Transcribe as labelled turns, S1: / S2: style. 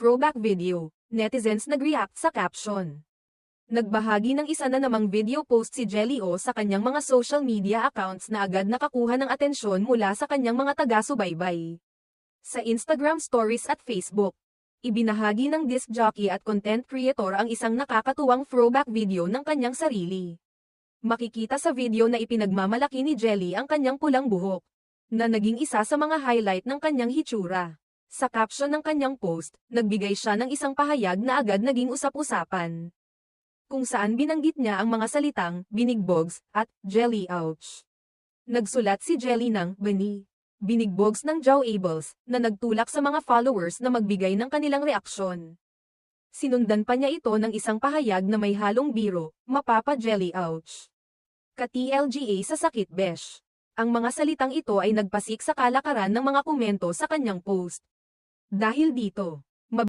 S1: throwback video, netizens nag-react sa caption. Nagbahagi ng isa na namang video post si Jelly O sa kanyang mga social media accounts na agad nakakuha ng atensyon mula sa kanyang mga taga-subaybay. Sa Instagram stories at Facebook, ibinahagi ng disc jockey at content creator ang isang nakakatuwang throwback video ng kanyang sarili. Makikita sa video na ipinagmamalaki ni Jelly ang kanyang pulang buhok, na naging isa sa mga highlight ng kanyang hitsura. Sa caption ng kanyang post, nagbigay siya ng isang pahayag na agad naging usap-usapan, kung saan binanggit niya ang mga salitang, "binigbogs," at "jelly ouch." Nagsulat si Jelly ng, "Bani, binigbogs" ng Joe Ables, na nagtulak sa mga followers na magbigay ng kanilang reaksyon. Sinundan pa niya ito ng isang pahayag na may halong biro, "Mapapa jelly ouch. Ka-TLGA sa sakit besh." Ang mga salitang ito ay nagpasik sa kalakaran ng mga komento sa kanyang post. Dahil dito,